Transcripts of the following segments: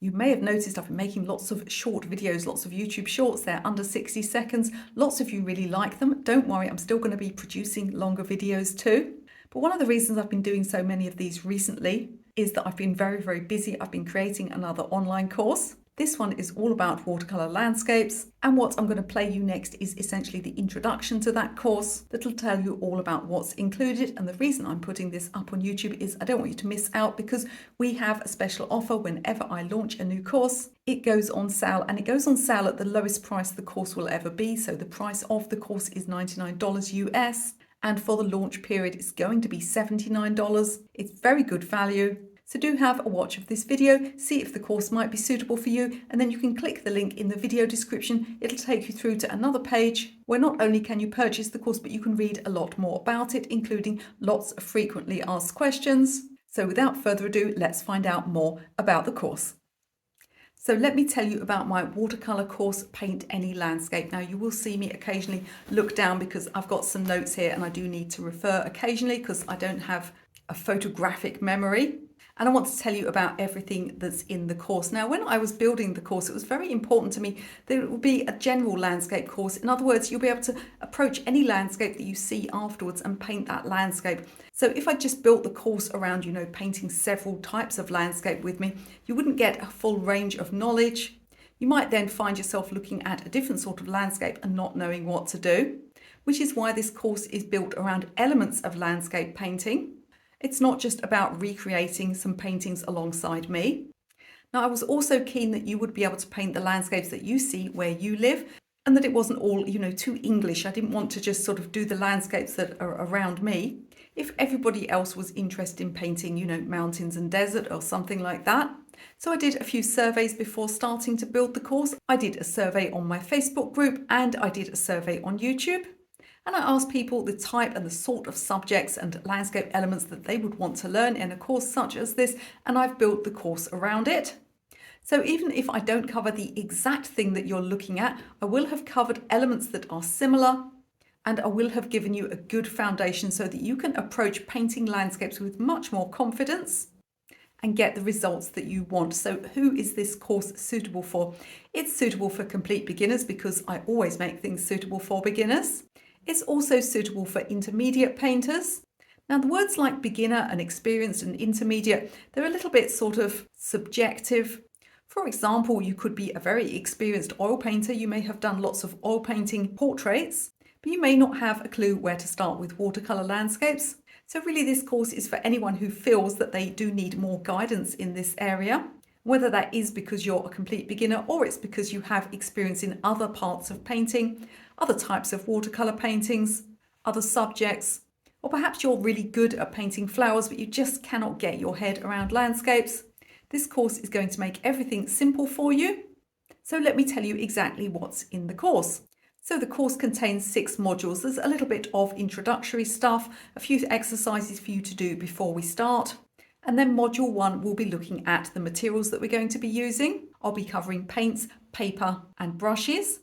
You may have noticed I've been making lots of short videos, lots of YouTube shorts. They're under 60 seconds. Lots of you really like them. Don't worry, I'm still going to be producing longer videos too. But one of the reasons I've been doing so many of these recently is that I've been very, very busy. I've been creating another online course. This one is all about watercolor landscapes, and what I'm going to play you next is essentially the introduction to that course that'll tell you all about what's included. And the reason I'm putting this up on YouTube is I don't want you to miss out, because we have a special offer whenever I launch a new course. It goes on sale, and it goes on sale at the lowest price the course will ever be. So the price of the course is $99 US, and for the launch period it's going to be $79. It's very good value. So do have a watch of this video, see if the course might be suitable for you, and then you can click the link in the video description. It'll take you through to another page where not only can you purchase the course, but you can read a lot more about it, including lots of frequently asked questions. So without further ado, let's find out more about the course. So let me tell you about my watercolor course, Paint Any Landscape. Now you will see me occasionally look down because I've got some notes here and I do need to refer occasionally because I don't have a photographic memory. And I want to tell you about everything that's in the course. Now, when I was building the course, it was very important to me that it would be a general landscape course. In other words, you'll be able to approach any landscape that you see afterwards and paint that landscape. So if I just built the course around, painting several types of landscape with me, you wouldn't get a full range of knowledge. You might then find yourself looking at a different sort of landscape and not knowing what to do, which is why this course is built around elements of landscape painting. It's not just about recreating some paintings alongside me. Now, I was also keen that you would be able to paint the landscapes that you see where you live, and that it wasn't all, too English. I didn't want to just sort of do the landscapes that are around me. If everybody else was interested in painting, mountains and desert or something like that. So I did a few surveys before starting to build the course. I did a survey on my Facebook group and I did a survey on YouTube. And I asked people the type and the sort of subjects and landscape elements that they would want to learn in a course such as this, and I've built the course around it. So even if I don't cover the exact thing that you're looking at, I will have covered elements that are similar, and I will have given you a good foundation so that you can approach painting landscapes with much more confidence and get the results that you want. So who is this course suitable for? It's suitable for complete beginners because I always make things suitable for beginners. It's also suitable for intermediate painters. Now, the words like beginner and experienced and intermediate, they're a little bit sort of subjective. For example, you could be a very experienced oil painter. You may have done lots of oil painting portraits, but you may not have a clue where to start with watercolor landscapes. So really, this course is for anyone who feels that they do need more guidance in this area, whether that is because you're a complete beginner or it's because you have experience in other parts of painting, other types of watercolor paintings, other subjects, or perhaps you're really good at painting flowers but you just cannot get your head around landscapes. This course is going to make everything simple for you. So let me tell you exactly what's in the course. So the course contains 6 modules. There's a little bit of introductory stuff, a few exercises for you to do before we start. And then module 1 will be looking at the materials that we're going to be using. I'll be covering paints, paper and brushes.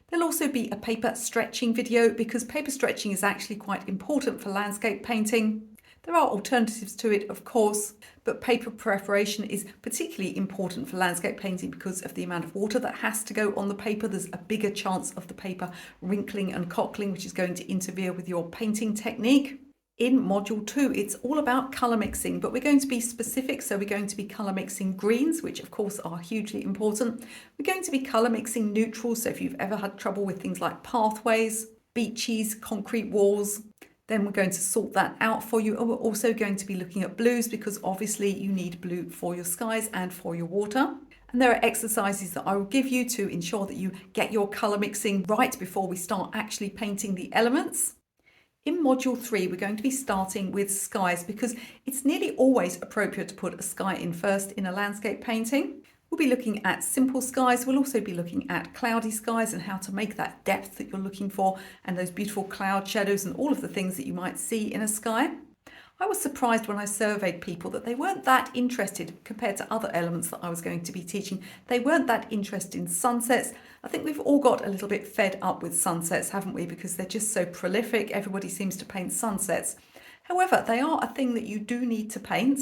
There'll also be a paper stretching video because paper stretching is actually quite important for landscape painting. There are alternatives to it, of course, but paper preparation is particularly important for landscape painting because of the amount of water that has to go on the paper. There's a bigger chance of the paper wrinkling and cockling, which is going to interfere with your painting technique. In module 2, it's all about colour mixing, but we're going to be specific. So we're going to be colour mixing greens, which of course are hugely important. We're going to be colour mixing neutrals. So if you've ever had trouble with things like pathways, beaches, concrete walls, then we're going to sort that out for you. And we're also going to be looking at blues because obviously you need blue for your skies and for your water. And there are exercises that I will give you to ensure that you get your colour mixing right before we start actually painting the elements. In module 3, we're going to be starting with skies because it's nearly always appropriate to put a sky in first in a landscape painting. We'll be looking at simple skies. We'll also be looking at cloudy skies and how to make that depth that you're looking for and those beautiful cloud shadows and all of the things that you might see in a sky. I was surprised when I surveyed people that they weren't that interested compared to other elements that I was going to be teaching. They weren't that interested in sunsets. I think we've all got a little bit fed up with sunsets, haven't we? Because they're just so prolific. Everybody seems to paint sunsets. However, they are a thing that you do need to paint.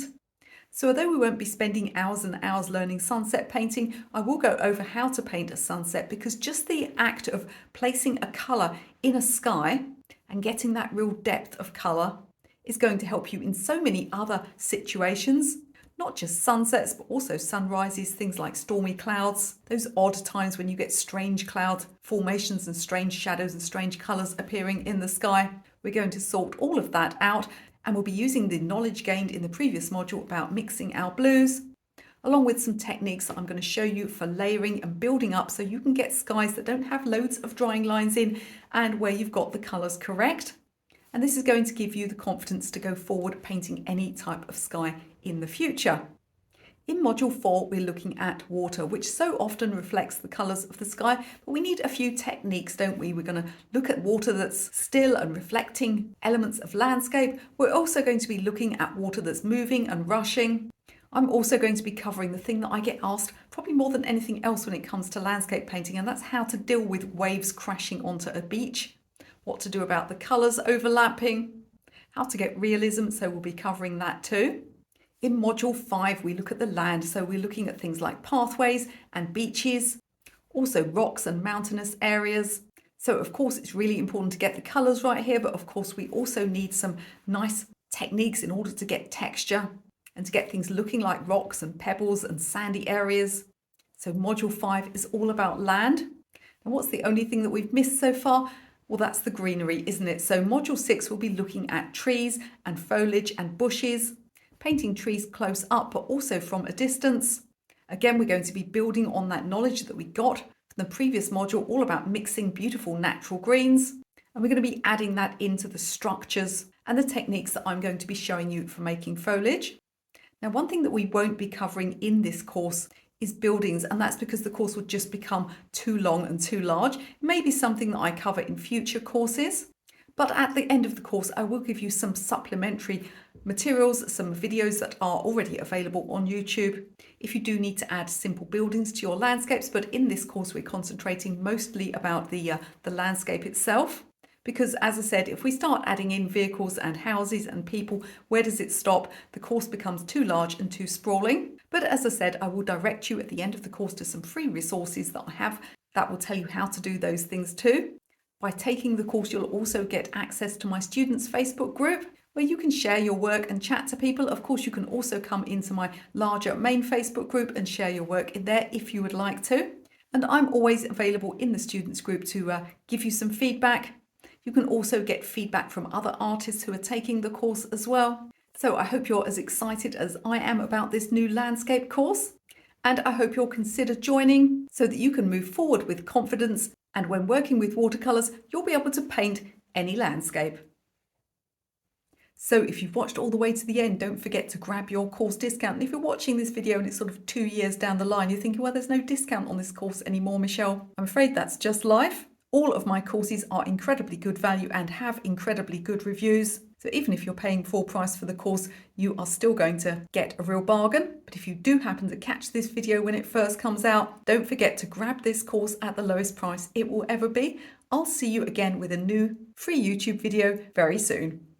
So although we won't be spending hours and hours learning sunset painting, I will go over how to paint a sunset, because just the act of placing a colour in a sky and getting that real depth of colour is going to help you in so many other situations. Not just sunsets, but also sunrises, things like stormy clouds, those odd times when you get strange cloud formations and strange shadows and strange colours appearing in the sky. We're going to sort all of that out, and we'll be using the knowledge gained in the previous module about mixing our blues, along with some techniques that I'm going to show you for layering and building up so you can get skies that don't have loads of drying lines in and where you've got the colours correct. And this is going to give you the confidence to go forward painting any type of sky in the future. In Module 4, we're looking at water, which so often reflects the colours of the sky, but we need a few techniques, don't we? We're going to look at water that's still and reflecting elements of landscape. We're also going to be looking at water that's moving and rushing. I'm also going to be covering the thing that I get asked probably more than anything else when it comes to landscape painting, and that's how to deal with waves crashing onto a beach, what to do about the colours overlapping, how to get realism, so we'll be covering that too. In Module 5, we look at the land, so we're looking at things like pathways and beaches, also rocks and mountainous areas. So of course it's really important to get the colours right here, but of course we also need some nice techniques in order to get texture and to get things looking like rocks and pebbles and sandy areas. So Module 5 is all about land. And what's the only thing that we've missed so far? Well, that's the greenery, isn't it? So Module 6 will be looking at trees and foliage and bushes, painting trees close up, but also from a distance. Again, we're going to be building on that knowledge that we got from the previous module, all about mixing beautiful natural greens. And we're going to be adding that into the structures and the techniques that I'm going to be showing you for making foliage. Now, one thing that we won't be covering in this course is buildings, and that's because the course would just become too long and too large. It may be something that I cover in future courses, but at the end of the course I will give you some supplementary materials, some videos that are already available on YouTube if you do need to add simple buildings to your landscapes. But in this course we're concentrating mostly about the landscape itself, because as I said, if we start adding in vehicles and houses and people, where does it stop? The course becomes too large and too sprawling. But as I said, I will direct you at the end of the course to some free resources that I have that will tell you how to do those things too. By taking the course, you'll also get access to my students' Facebook group, where you can share your work and chat to people. Of course, you can also come into my larger main Facebook group and share your work in there if you would like to. And I'm always available in the students group to give you some feedback. You can also get feedback from other artists who are taking the course as well. So I hope you're as excited as I am about this new landscape course. And I hope you'll consider joining so that you can move forward with confidence. And when working with watercolours, you'll be able to paint any landscape. So if you've watched all the way to the end, don't forget to grab your course discount. And if you're watching this video and it's sort of 2 years down the line, you're thinking, well, there's no discount on this course anymore, Michelle. I'm afraid that's just life. All of my courses are incredibly good value and have incredibly good reviews. So even if you're paying full price for the course, you are still going to get a real bargain. But if you do happen to catch this video when it first comes out, don't forget to grab this course at the lowest price it will ever be. I'll see you again with a new free YouTube video very soon.